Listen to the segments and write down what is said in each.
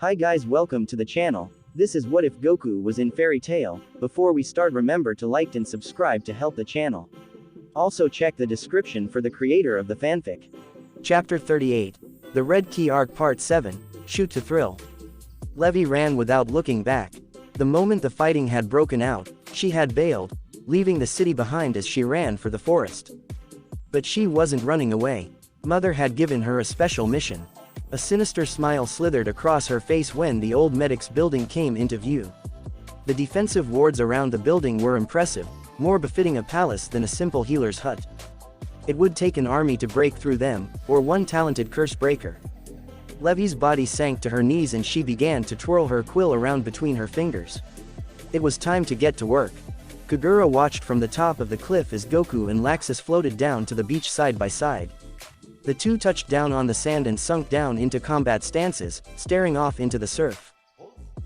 Hi guys, welcome to the channel. This is What If Goku Was in Fairy Tale. Before we start, remember to like and subscribe to help the channel. Also check the description for the creator of the fanfic. Chapter 38. The Red Key Arc Part 7, Shoot to Thrill. Levy ran without looking back. The moment the fighting had broken out, she had bailed, leaving the city behind as she ran for the forest. But she wasn't running away. Mother had given her a special mission. A sinister smile slithered across her face when the old medic's building came into view. The defensive wards around the building were impressive, more befitting a palace than a simple healer's hut. It would take an army to break through them, or one talented curse breaker. Levy's body sank to her knees and she began to twirl her quill around between her fingers. It was time to get to work. Kagura watched from the top of the cliff as Goku and Laxus floated down to the beach side by side. The two touched down on the sand and sunk down into combat stances, staring off into the surf.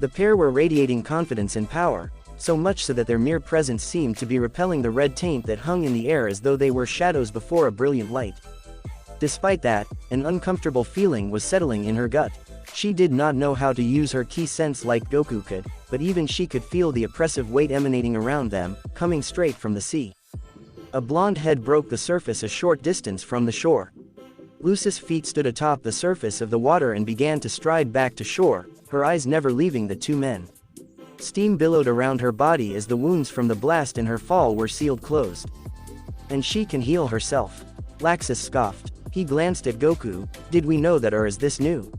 The pair were radiating confidence and power, so much so that their mere presence seemed to be repelling the red taint that hung in the air as though they were shadows before a brilliant light. Despite that, an uncomfortable feeling was settling in her gut. She did not know how to use her key sense like Goku could, but even she could feel the oppressive weight emanating around them, coming straight from the sea. A blonde head broke the surface a short distance from the shore. Lucy's feet stood atop the surface of the water and began to stride back to shore, her eyes never leaving the two men. Steam billowed around her body as the wounds from the blast and her fall were sealed closed. And she can heal herself. Laxus scoffed. He glanced at Goku. Did we know that, or is this new?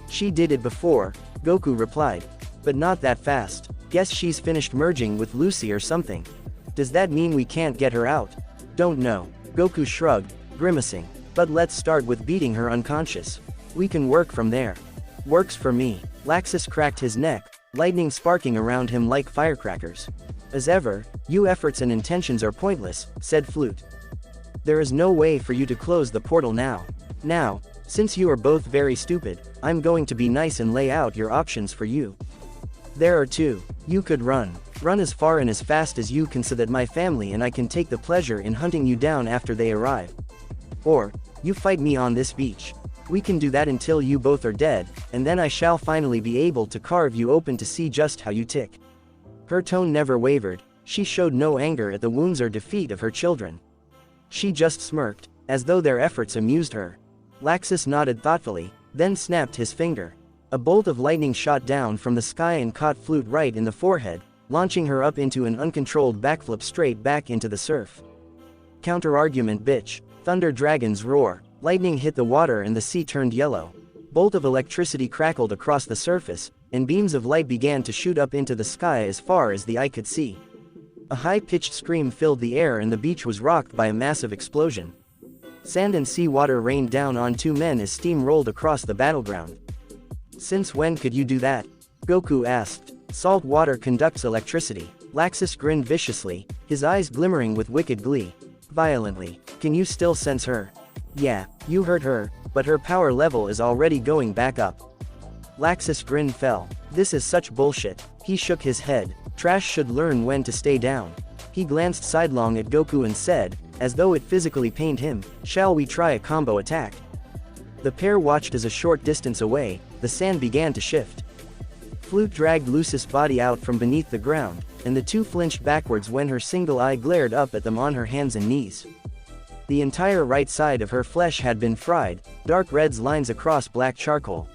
She did it before, Goku replied. But not that fast. Guess she's finished merging with Lucy or something. Does that mean we can't get her out? Don't know. Goku shrugged, grimacing. But let's start with beating her unconscious. We can work from there. Works for me. Laxus cracked his neck, lightning sparking around him like firecrackers. As ever, your efforts and intentions are pointless, said Flute. There is no way for you to close the portal now. Now, since you are both very stupid, I'm going to be nice and lay out your options for you. There are two. You could run. Run as far and as fast as you can so that my family and I can take the pleasure in hunting you down after they arrive. Or, you fight me on this beach. We can do that until you both are dead, and then I shall finally be able to carve you open to see just how you tick. Her tone never wavered. She showed no anger at the wounds or defeat of her children. She just smirked, as though their efforts amused her. Laxus nodded thoughtfully, then snapped his finger. A bolt of lightning shot down from the sky and caught Flute right in the forehead, launching her up into an uncontrolled backflip straight back into the surf. Counter-argument, bitch. Thunder dragons roar. Lightning hit the water and the sea turned yellow. Bolt of electricity crackled across the surface, and beams of light began to shoot up into the sky as far as the eye could see. A high-pitched scream filled the air and the beach was rocked by a massive explosion. Sand and sea water rained down on two men as steam rolled across the battleground. Since when could you do that? Goku asked. Salt water conducts electricity. Laxus grinned viciously, his eyes glimmering with wicked glee. Violently. Can you still sense her? Yeah, you heard her, but her power level is already going back up. Laxus' grin fell. This is such bullshit. He shook his head. Trash should learn when to stay down. He glanced sidelong at Goku and said, as though it physically pained him, shall we try a combo attack? The pair watched as a short distance away, the sand began to shift. Flute dragged Lucy's body out from beneath the ground, and the two flinched backwards when her single eye glared up at them on her hands and knees. The entire right side of her flesh had been fried, dark reds lines across black charcoal.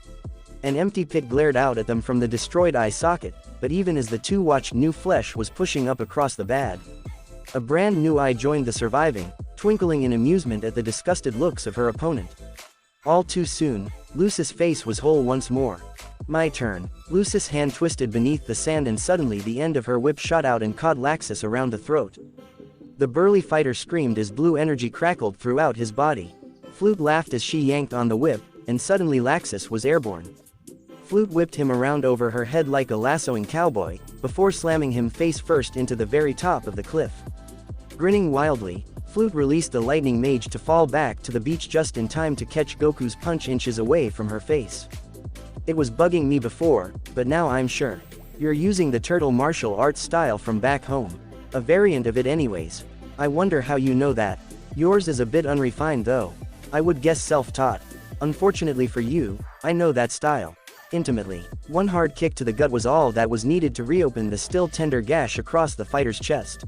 An empty pit glared out at them from the destroyed eye socket, but even as the two watched, new flesh was pushing up across the bad. A brand new eye joined the surviving, twinkling in amusement at the disgusted looks of her opponent. All too soon, Lucy's face was whole once more. My turn. Lucy's hand twisted beneath the sand and suddenly the end of her whip shot out and caught Laxus around the throat. The burly fighter screamed as blue energy crackled throughout his body. Flute laughed as she yanked on the whip, and suddenly Laxus was airborne. Flute whipped him around over her head like a lassoing cowboy, before slamming him face first into the very top of the cliff. Grinning wildly, Flute released the lightning mage to fall back to the beach just in time to catch Goku's punch inches away from her face. It was bugging me before, but now I'm sure. You're using the turtle martial arts style from back home. A variant of it anyways. I wonder how you know that. Yours is a bit unrefined though. I would guess self-taught. Unfortunately for you, I know that style. intimately. One hard kick to the gut was all that was needed to reopen the still tender gash across the fighter's chest.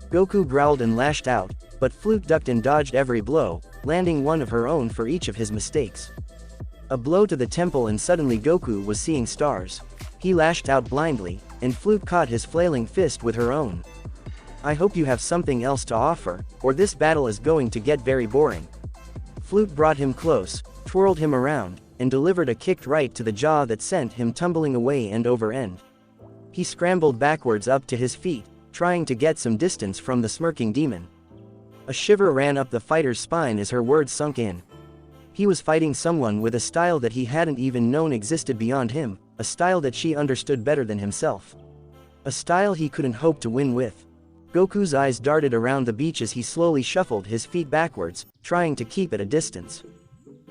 Goku growled and lashed out, but Flute ducked and dodged every blow, landing one of her own for each of his mistakes. A blow to the temple and suddenly Goku was seeing stars. He lashed out blindly, and Flute caught his flailing fist with her own. I hope you have something else to offer, or this battle is going to get very boring. Flute brought him close, twirled him around, and delivered a kick right to the jaw that sent him tumbling away end over end. He scrambled backwards up to his feet, trying to get some distance from the smirking demon. A shiver ran up the fighter's spine as her words sunk in. He was fighting someone with a style that he hadn't even known existed beyond him, a style that she understood better than himself. A style he couldn't hope to win with. Goku's eyes darted around the beach as he slowly shuffled his feet backwards, trying to keep at a distance.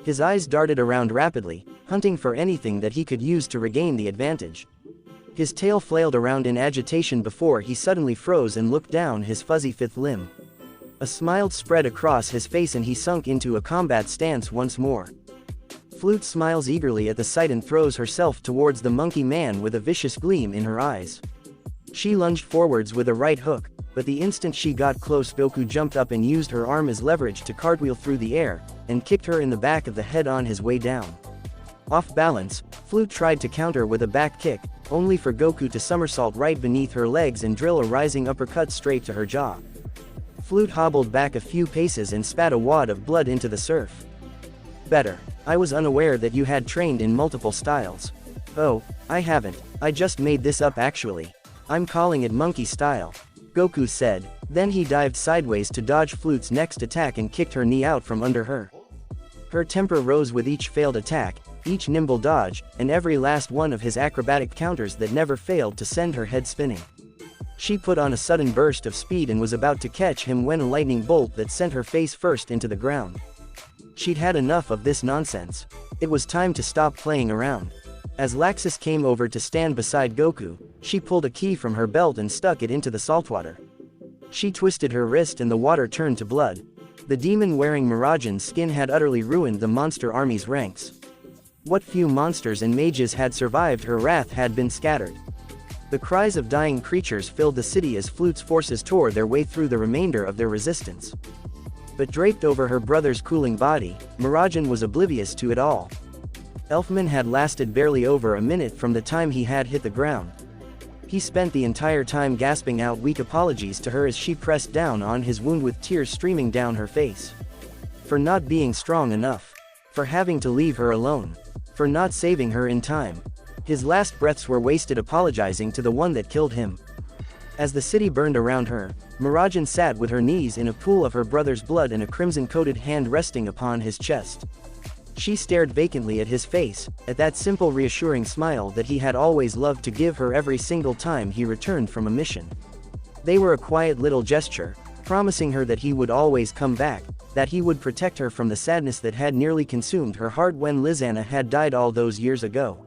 His eyes darted around rapidly, hunting for anything that he could use to regain the advantage. His tail flailed around in agitation before he suddenly froze and looked down his fuzzy fifth limb. A smile spread across his face and he sunk into a combat stance once more. Flute smiles eagerly at the sight and throws herself towards the monkey man with a vicious gleam in her eyes. She lunged forwards with a right hook, but the instant she got close Goku jumped up and used her arm as leverage to cartwheel through the air, and kicked her in the back of the head on his way down. Off balance, Flute tried to counter with a back kick, only for Goku to somersault right beneath her legs and drill a rising uppercut straight to her jaw. Flute hobbled back a few paces and spat a wad of blood into the surf. Better. I was unaware that you had trained in multiple styles. Oh, I haven't, I just made this up actually. I'm calling it monkey style. Goku said, then he dived sideways to dodge Flute's next attack and kicked her knee out from under her. Her temper rose with each failed attack, each nimble dodge, and every last one of his acrobatic counters that never failed to send her head spinning. She put on a sudden burst of speed and was about to catch him when a lightning bolt that sent her face first into the ground. She'd had enough of this nonsense. It was time to stop playing around. As Laxus came over to stand beside Goku, she pulled a key from her belt and stuck it into the saltwater. She twisted her wrist and the water turned to blood. The demon wearing Mirajan's skin had utterly ruined the monster army's ranks. What few monsters and mages had survived her wrath had been scattered. The cries of dying creatures filled the city as Flute's forces tore their way through the remainder of their resistance. But draped over her brother's cooling body, Mirajan was oblivious to it all. Elfman had lasted barely over a minute from the time he had hit the ground. He spent the entire time gasping out weak apologies to her as she pressed down on his wound with tears streaming down her face. For not being strong enough. For having to leave her alone. For not saving her in time. His last breaths were wasted apologizing to the one that killed him. As the city burned around her, Mirajan sat with her knees in a pool of her brother's blood and a crimson-coated hand resting upon his chest. She stared vacantly at his face, at that simple reassuring smile that he had always loved to give her every single time he returned from a mission. They were a quiet little gesture, promising her that he would always come back, that he would protect her from the sadness that had nearly consumed her heart when Lizanna had died all those years ago.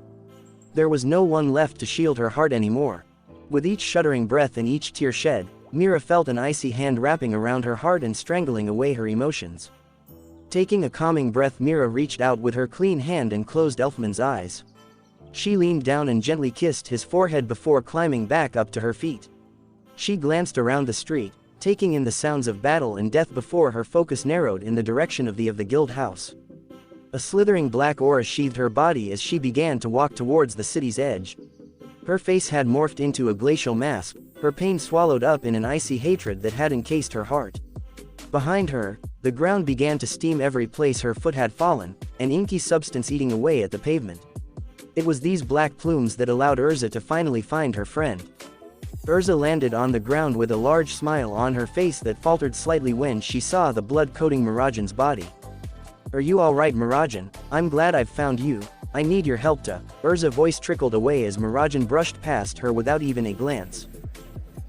There was no one left to shield her heart anymore. With each shuddering breath and each tear shed, Mira felt an icy hand wrapping around her heart and strangling away her emotions. Taking a calming breath, Mira reached out with her clean hand and closed Elfman's eyes. She leaned down and gently kissed his forehead before climbing back up to her feet. She glanced around the street, taking in the sounds of battle and death before her focus narrowed in the direction of the guild house. A slithering black aura sheathed her body as she began to walk towards the city's edge. Her face had morphed into a glacial mask, her pain swallowed up in an icy hatred that had encased her heart. Behind her, the ground began to steam every place her foot had fallen, an inky substance eating away at the pavement. It was these black plumes that allowed Erza to finally find her friend. Erza landed on the ground with a large smile on her face that faltered slightly when she saw the blood-coating Mirajan's body. "Are you alright, Mirajan? I'm glad I've found you. I need your help to." Erza's voice trickled away as Mirajan brushed past her without even a glance.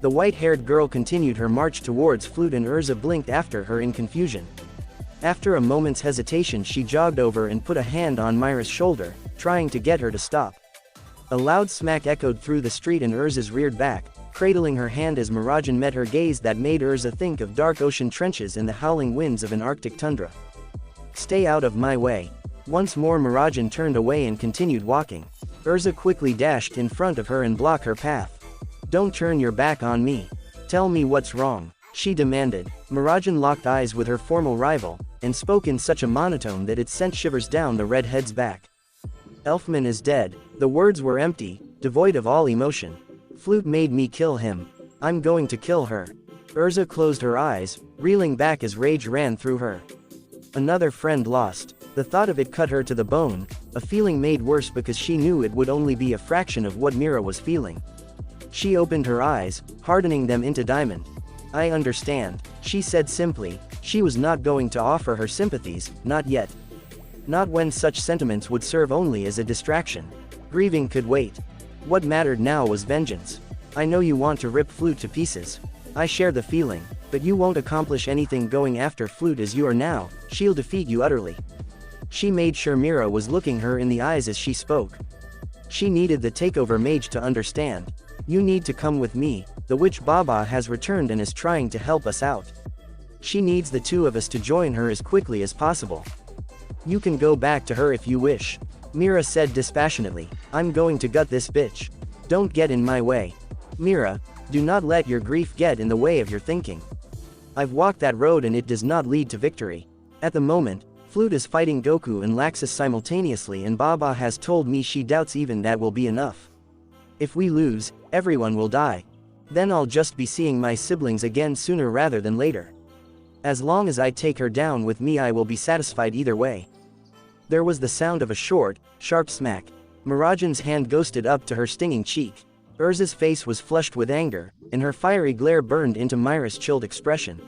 The white-haired girl continued her march towards Flute and Erza blinked after her in confusion. After a moment's hesitation she jogged over and put a hand on Mira's shoulder, trying to get her to stop. A loud smack echoed through the street and Erza's reared back, cradling her hand as Mirajan met her gaze that made Erza think of dark ocean trenches and the howling winds of an Arctic tundra. "Stay out of my way." Once more Mirajan turned away and continued walking. Erza quickly dashed in front of her and blocked her path. "Don't turn your back on me. Tell me what's wrong," she demanded. Mirajan locked eyes with her formal rival, and spoke in such a monotone that it sent shivers down the redhead's back. "Elfman is dead." The words were empty, devoid of all emotion. "Flute made me kill him. I'm going to kill her." Erza closed her eyes, reeling back as rage ran through her. Another friend lost. The thought of it cut her to the bone, a feeling made worse because she knew it would only be a fraction of what Mira was feeling. She opened her eyes, hardening them into diamond. "I understand," she said simply. She was not going to offer her sympathies, not yet. Not when such sentiments would serve only as a distraction. Grieving could wait. What mattered now was vengeance. "I know you want to rip Flute to pieces. I share the feeling, but you won't accomplish anything going after Flute as you are now. She'll defeat you utterly." She made sure Mira was looking her in the eyes as she spoke. She needed the takeover mage to understand. "You need to come with me. The witch Baba has returned and is trying to help us out. She needs the two of us to join her as quickly as possible. You can go back to her if you wish," Mira said dispassionately. "I'm going to gut this bitch. Don't get in my way. Mira, do not let your grief get in the way of your thinking. I've walked that road and it does not lead to victory. At the moment, Flute is fighting Goku and Laxus simultaneously, and Baba has told me she doubts even that will be enough. If we lose, everyone will die. Then I'll just be seeing my siblings again sooner rather than later. As long as I take her down with me, I will be satisfied either way." There was the sound of a short, sharp smack. Mirajan's hand ghosted up to her stinging cheek. Erza's face was flushed with anger, and her fiery glare burned into Mira's chilled expression.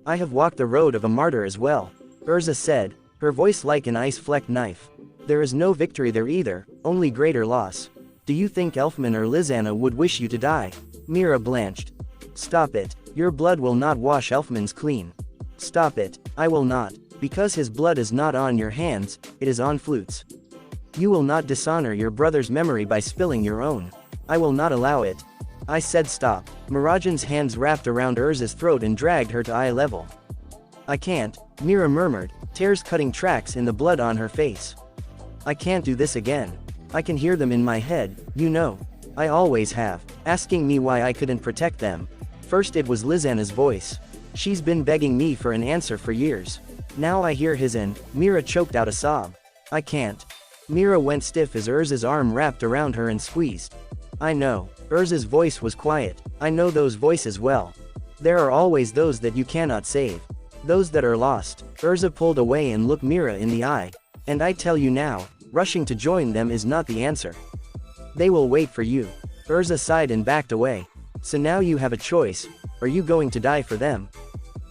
"I have walked the road of a martyr as well," Erza said, her voice like an ice-flecked knife. "There is no victory there either, only greater loss. Do you think Elfman or Lizanna would wish you to die?" Mira blanched. "Stop it. Your blood will not wash Elfman's clean." "Stop it. I will not. Because his blood is not on your hands, it is on Flute's. You will not dishonor your brother's memory by spilling your own. I will not allow it." "I said stop." Mirajan's hands wrapped around Erza's throat and dragged her to eye level. "I can't," Mira murmured, tears cutting tracks in the blood on her face. "I can't do this again. I can hear them in my head, you know. I always have, asking me why I couldn't protect them. First it was Lizanna's voice. She's been begging me for an answer for years. Now I hear his, and..." Mira choked out a sob. "I can't." Mira went stiff as Erza's arm wrapped around her and squeezed. "I know." Erza's voice was quiet. "I know those voices well. There are always those that you cannot save. Those that are lost." Erza pulled away and looked Mira in the eye. "And I tell you now, rushing to join them is not the answer. They will wait for you." Erza sighed and backed away. "So now you have a choice. Are you going to die for them?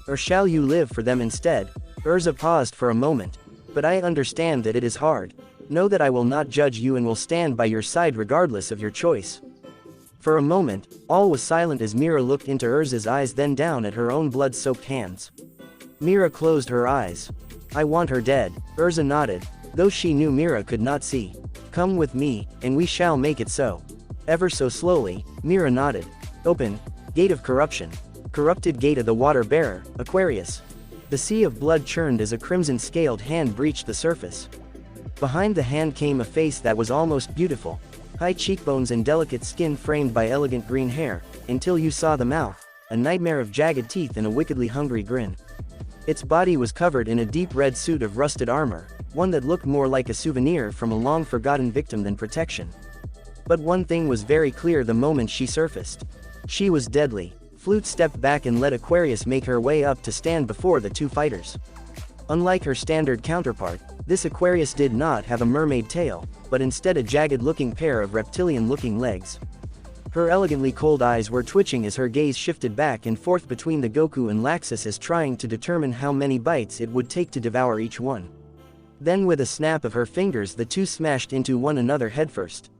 Or shall you live for them instead?" Erza paused for a moment. "But I understand that it is hard. Know that I will not judge you and will stand by your side regardless of your choice." For a moment, all was silent as Mira looked into Erza's eyes, then down at her own blood-soaked hands. Mira closed her eyes. "I want her dead." Erza nodded, though she knew Mira could not see. "Come with me, and we shall make it so." Ever so slowly, Mira nodded. "Open. Gate of corruption. Corrupted gate of the water bearer, Aquarius." The sea of blood churned as a crimson-scaled hand breached the surface. Behind the hand came a face that was almost beautiful. High cheekbones and delicate skin framed by elegant green hair, until you saw the mouth, a nightmare of jagged teeth and a wickedly hungry grin. Its body was covered in a deep red suit of rusted armor, one that looked more like a souvenir from a long-forgotten victim than protection. But one thing was very clear the moment she surfaced. She was deadly. Flute stepped back and let Aquarius make her way up to stand before the two fighters. Unlike her standard counterpart, this Aquarius did not have a mermaid tail, but instead a jagged-looking pair of reptilian-looking legs. Her elegantly cold eyes were twitching as her gaze shifted back and forth between the Goku and Laxus, as trying to determine how many bites it would take to devour each one. Then with a snap of her fingers the two smashed into one another headfirst.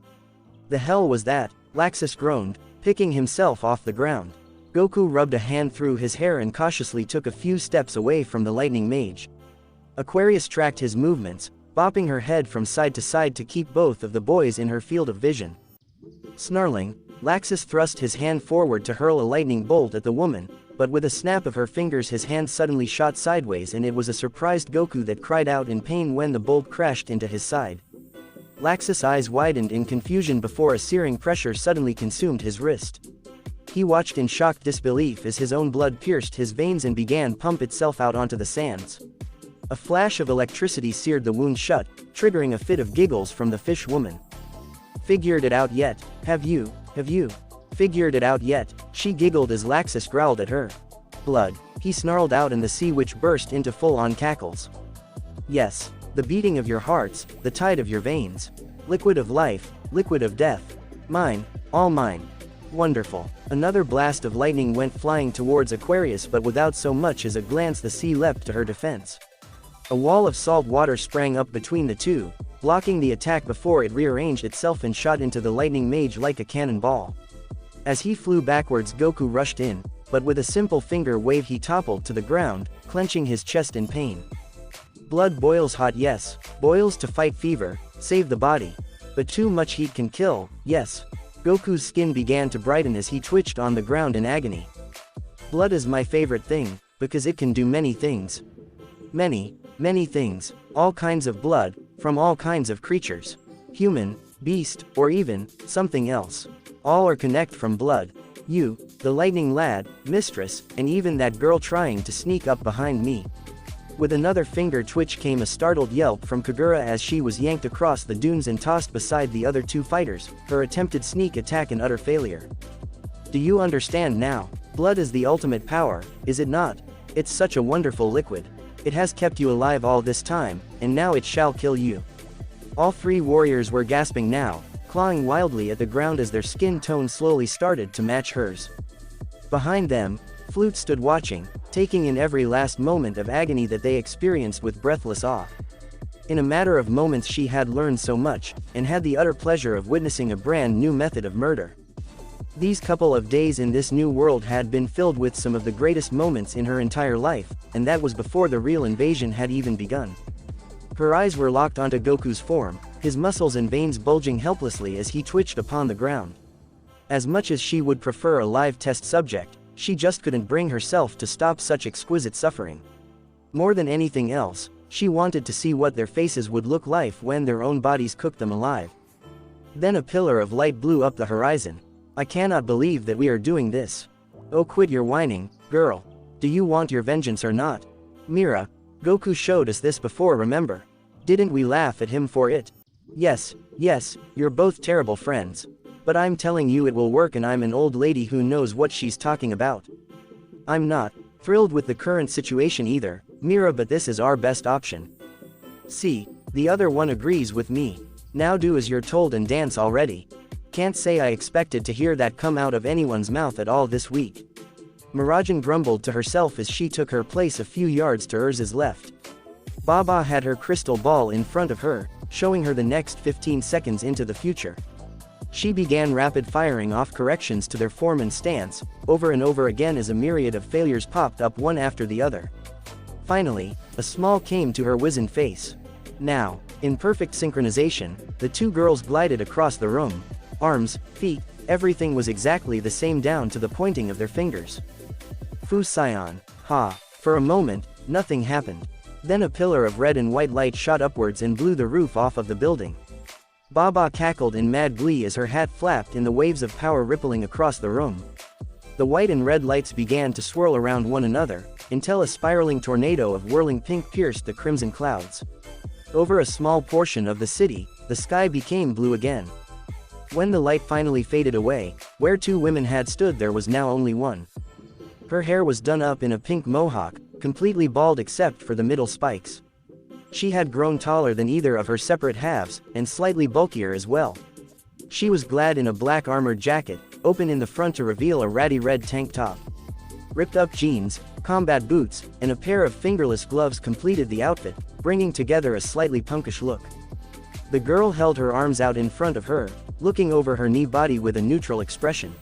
"The hell was that?" Laxus groaned, picking himself off the ground. Goku rubbed a hand through his hair and cautiously took a few steps away from the lightning mage. Aquarius tracked his movements, bopping her head from side to side to keep both of the boys in her field of vision. Snarling, Laxus thrust his hand forward to hurl a lightning bolt at the woman, but with a snap of her fingers his hand suddenly shot sideways and it was a surprised Goku that cried out in pain when the bolt crashed into his side. Laxus' eyes widened in confusion before a searing pressure suddenly consumed his wrist. He watched in shocked disbelief as his own blood pierced his veins and began pump itself out onto the sands. A flash of electricity seared the wound shut, triggering a fit of giggles from the fish woman. "Figured it out yet? Have you figured it out yet?" she giggled as Laxus growled at her. "Blood," he snarled out and the sea witch burst into full-on cackles. "Yes, the beating of your hearts, the tide of your veins. Liquid of life, liquid of death. Mine, all mine. Wonderful." Another blast of lightning went flying towards Aquarius, but without so much as a glance the sea leapt to her defense. A wall of salt water sprang up between the two, blocking the attack before it rearranged itself and shot into the lightning mage like a cannonball. As he flew backwards, Goku rushed in, but with a simple finger wave he toppled to the ground, clenching his chest in pain. Blood boils hot, yes, boils to fight fever, save the body. But too much heat can kill, yes. Goku's skin began to brighten as he twitched on the ground in agony. Blood is my favorite thing, because it can do many things. Many things, all kinds of blood, from all kinds of creatures. Human, beast, or even, something else. All are connect from blood. You, the lightning lad, mistress, and even that girl trying to sneak up behind me. With another finger twitch came a startled yelp from Kagura as she was yanked across the dunes and tossed beside the other two fighters, her attempted sneak attack an utter failure. Do you understand now? Blood is the ultimate power, is it not? It's such a wonderful liquid. It has kept you alive all this time, and now it shall kill you. All three warriors were gasping now, clawing wildly at the ground as their skin tone slowly started to match hers. Behind them, Flute stood watching, taking in every last moment of agony that they experienced with breathless awe. In a matter of moments she had learned so much, and had the utter pleasure of witnessing a brand new method of murder. These couple of days in this new world had been filled with some of the greatest moments in her entire life, and that was before the real invasion had even begun. Her eyes were locked onto Goku's form, his muscles and veins bulging helplessly as he twitched upon the ground. As much as she would prefer a live test subject, she just couldn't bring herself to stop such exquisite suffering. More than anything else, she wanted to see what their faces would look like when their own bodies cooked them alive. Then a pillar of light blew up the horizon. "I cannot believe that we are doing this. Oh, quit your whining, girl. Do you want your vengeance or not? Mira, Goku showed us this before, remember? Didn't we laugh at him for it? Yes, you're both terrible friends. But I'm telling you it will work, and I'm an old lady who knows what she's talking about. I'm not thrilled with the current situation either, Mira, but this is our best option." "See, the other one agrees with me. Now do as you're told and dance already. Can't say I expected to hear that come out of anyone's mouth at all this week." Mirajan grumbled to herself as she took her place a few yards to Erza's left. Baba had her crystal ball in front of her, showing her the next 15 seconds into the future. She began rapid firing off corrections to their form and stance, over and over again as a myriad of failures popped up one after the other. Finally, a smile came to her wizened face. Now, in perfect synchronization, the two girls glided across the room. Arms, feet, everything was exactly the same down to the pointing of their fingers. Fu Sion, ha. For a moment, nothing happened. Then a pillar of red and white light shot upwards and blew the roof off of the building. Baba cackled in mad glee as her hat flapped in the waves of power rippling across the room. The white and red lights began to swirl around one another, until a spiraling tornado of whirling pink pierced the crimson clouds. Over a small portion of the city, the sky became blue again. When the light finally faded away, where two women had stood there was now only one. Her hair was done up in a pink mohawk, completely bald except for the middle spikes. She had grown taller than either of her separate halves, and slightly bulkier as well. She was clad in a black armored jacket, open in the front to reveal a ratty red tank top. Ripped up jeans, combat boots, and a pair of fingerless gloves completed the outfit, bringing together a slightly punkish look. The girl held her arms out in front of her, looking over her knee body with a neutral expression.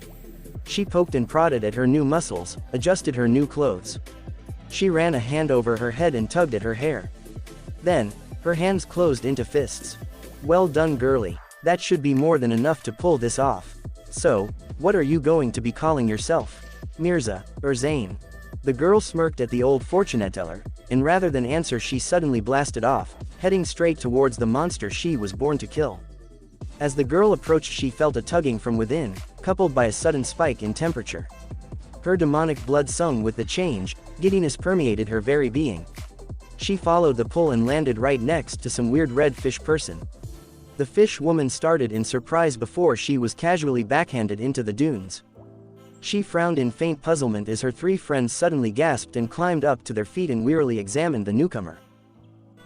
She poked and prodded at her new muscles, adjusted her new clothes. She ran a hand over her head and tugged at her hair. Then, her hands closed into fists. "Well done, girlie. That should be more than enough to pull this off. So, what are you going to be calling yourself? Mirza, or Zane? The girl smirked at the old fortune teller, and rather than answer she suddenly blasted off, heading straight towards the monster she was born to kill. As the girl approached she felt a tugging from within, coupled by a sudden spike in temperature. Her demonic blood sung with the change, giddiness permeated her very being. She followed the pull and landed right next to some weird red fish person. The fish woman started in surprise before she was casually backhanded into the dunes. She frowned in faint puzzlement as her three friends suddenly gasped and climbed up to their feet and wearily examined the newcomer.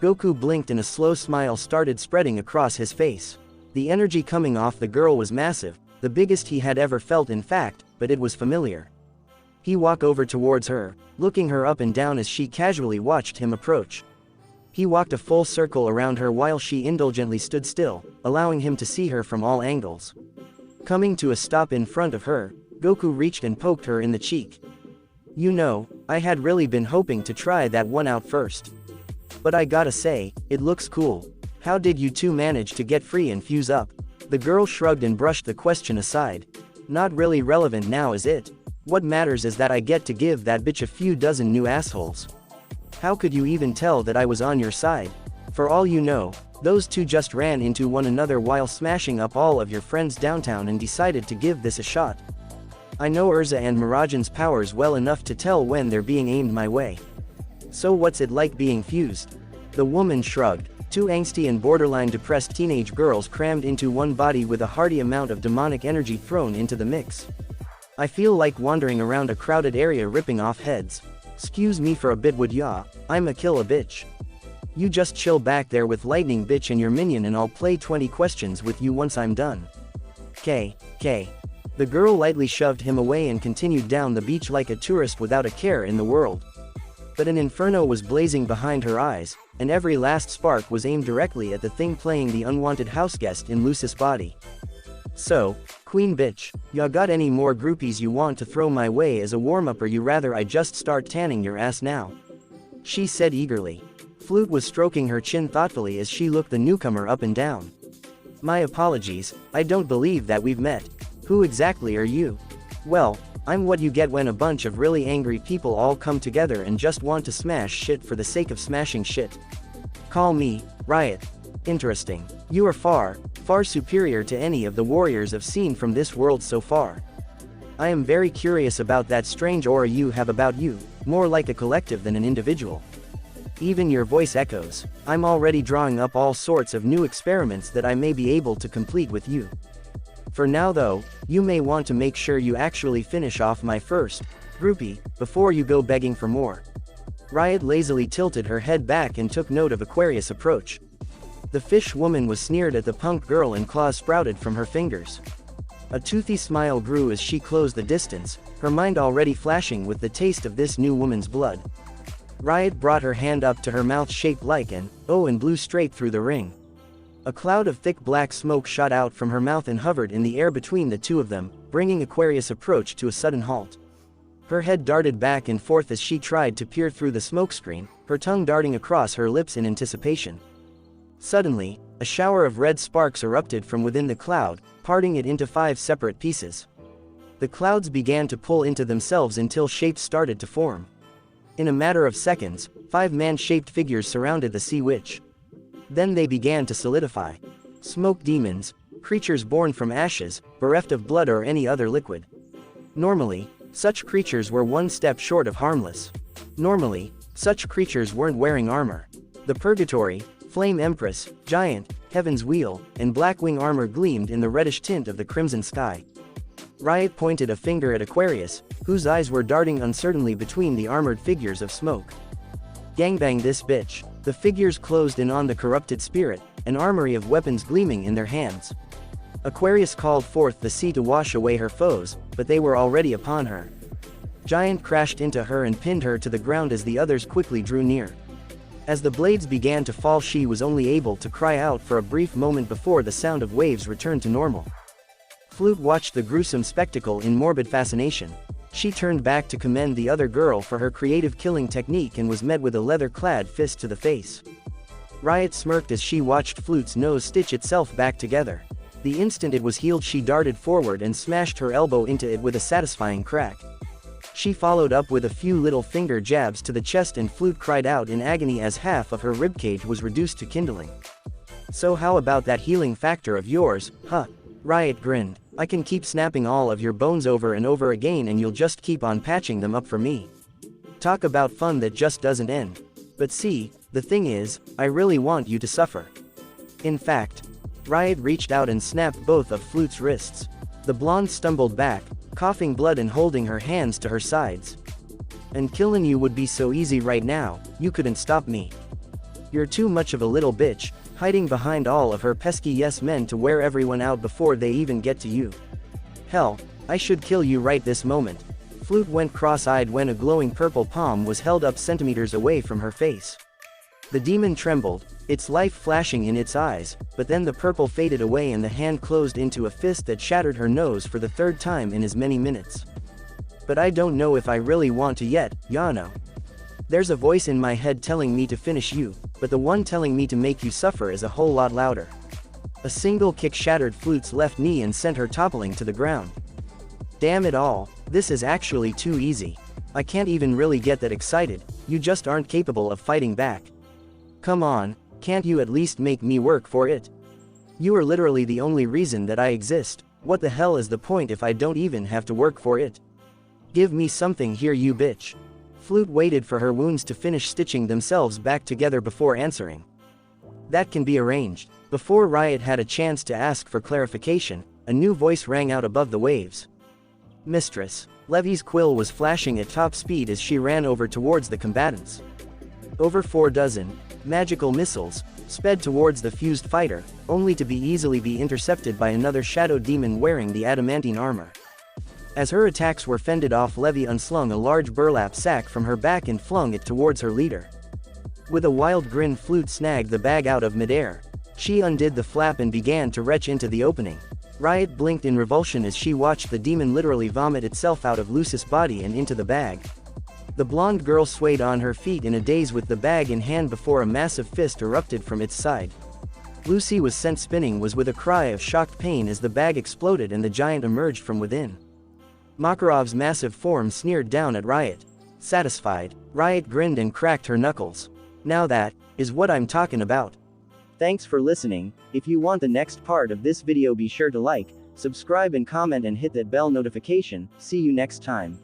Goku blinked and a slow smile started spreading across his face. The energy coming off the girl was massive, the biggest he had ever felt in fact, but it was familiar. He walked over towards her, looking her up and down as she casually watched him approach. He walked a full circle around her while she indulgently stood still, allowing him to see her from all angles. Coming to a stop in front of her, Goku reached and poked her in the cheek. "You know, I had really been hoping to try that one out first. But I gotta say, it looks cool. How did you two manage to get free and fuse up?" The girl shrugged and brushed the question aside. "Not really relevant now, is it? What matters is that I get to give that bitch a few dozen new assholes. How could you even tell that I was on your side? For all you know, those two just ran into one another while smashing up all of your friends downtown and decided to give this a shot. I know Erza and Mirajan's powers well enough to tell when they're being aimed my way. So what's it like being fused?" The woman shrugged. Two angsty and borderline depressed teenage girls crammed into one body with a hearty amount of demonic energy thrown into the mix. "I feel like wandering around a crowded area ripping off heads. Excuse me for a bit would ya? I'm a kill a bitch. You just chill back there with lightning bitch and your minion and I'll play 20 questions with you once I'm done." K. The girl lightly shoved him away and continued down the beach like a tourist without a care in the world. But an inferno was blazing behind her eyes, and every last spark was aimed directly at the thing playing the unwanted houseguest in Lucis' body. "So, queen bitch, ya got any more groupies you want to throw my way as a warm-up or you rather I just start tanning your ass now?" she said eagerly. Flute was stroking her chin thoughtfully as she looked the newcomer up and down. "My apologies, I don't believe that we've met. Who exactly are you?" "Well, I'm what you get when a bunch of really angry people all come together and just want to smash shit for the sake of smashing shit. Call me Riot." "Interesting. You are far superior to any of the warriors I've seen from this world so far. I am very curious about that strange aura you have about you, more like a collective than an individual. Even your voice echoes. I'm already drawing up all sorts of new experiments that I may be able to complete with you. For now though, you may want to make sure you actually finish off my first groupie before you go begging for more." Riot lazily tilted her head back and took note of Aquarius' approach. The fish woman was sneered at the punk girl and claws sprouted from her fingers. A toothy smile grew as she closed the distance, her mind already flashing with the taste of this new woman's blood. Riot brought her hand up to her mouth shaped like an O and blew straight through the ring. A cloud of thick black smoke shot out from her mouth and hovered in the air between the two of them, bringing Aquarius' approach to a sudden halt. Her head darted back and forth as she tried to peer through the smokescreen, her tongue darting across her lips in anticipation. Suddenly, a shower of red sparks erupted from within the cloud, parting it into 5 separate pieces. The clouds began to pull into themselves until shapes started to form. In a matter of seconds, 5 man-shaped figures surrounded the sea witch. Then they began to solidify. Smoke demons, creatures born from ashes, bereft of blood or any other liquid. Normally, such creatures were one step short of harmless. Normally, such creatures weren't wearing armor. The Purgatory, Flame Empress, Giant, Heaven's Wheel, and Blackwing armor gleamed in the reddish tint of the crimson sky. Riot pointed a finger at Aquarius, whose eyes were darting uncertainly between the armored figures of smoke. "Gangbang this bitch." The figures closed in on the corrupted spirit, an armory of weapons gleaming in their hands. Aquarius called forth the sea to wash away her foes, but they were already upon her. Giant crashed into her and pinned her to the ground as the others quickly drew near. As the blades began to fall, she was only able to cry out for a brief moment before the sound of waves returned to normal. Flute watched the gruesome spectacle in morbid fascination. She turned back to commend the other girl for her creative killing technique and was met with a leather-clad fist to the face. Riot smirked as she watched Flute's nose stitch itself back together. The instant it was healed, she darted forward and smashed her elbow into it with a satisfying crack. She followed up with a few little finger jabs to the chest and Flute cried out in agony as half of her ribcage was reduced to kindling. So how about that healing factor of yours, huh? Riot grinned. I can keep snapping all of your bones over and over again and you'll just keep on patching them up for me. Talk about fun that just doesn't end. But see, the thing is, I really want you to suffer. In fact, Riot reached out and snapped both of Flute's wrists. The blonde stumbled back, coughing blood and holding her hands to her sides. And killing you would be so easy right now, you couldn't stop me. You're too much of a little bitch, hiding behind all of her pesky yes men to wear everyone out before they even get to you. Hell, I should kill you right this moment. Flute went cross-eyed when a glowing purple palm was held up centimeters away from her face. The demon trembled, its life flashing in its eyes, but then the purple faded away and the hand closed into a fist that shattered her nose for the third time in as many minutes. But I don't know if I really want to yet, Yano. There's a voice in my head telling me to finish you, but the one telling me to make you suffer is a whole lot louder. A single kick shattered Flute's left knee and sent her toppling to the ground. Damn it all, this is actually too easy. I can't even really get that excited, you just aren't capable of fighting back. Come on, can't you at least make me work for it? You are literally the only reason that I exist, what the hell is the point if I don't even have to work for it? Give me something here you bitch. Flute waited for her wounds to finish stitching themselves back together before answering. That can be arranged. Before Riot had a chance to ask for clarification, a new voice rang out above the waves. Mistress. Levy's quill was flashing at top speed as she ran over towards the combatants. Over 4 dozen magical missiles sped towards the fused fighter, only to be easily intercepted by another shadow demon wearing the adamantine armor. As her attacks were fended off, Levy unslung a large burlap sack from her back and flung it towards her leader. With a wild grin, Flute snagged the bag out of midair. She undid the flap and began to retch into the opening. Riot blinked in revulsion as she watched the demon literally vomit itself out of Lucy's body and into the bag. The blonde girl swayed on her feet in a daze with the bag in hand before a massive fist erupted from its side. Lucy was sent spinning with a cry of shocked pain as the bag exploded and the giant emerged from within. Makarov's massive form sneered down at Riot. Satisfied, Riot grinned and cracked her knuckles. Now that is what I'm talking about. Thanks for listening. If you want the next part of this video, be sure to like, subscribe and comment and hit that bell notification. See you next time.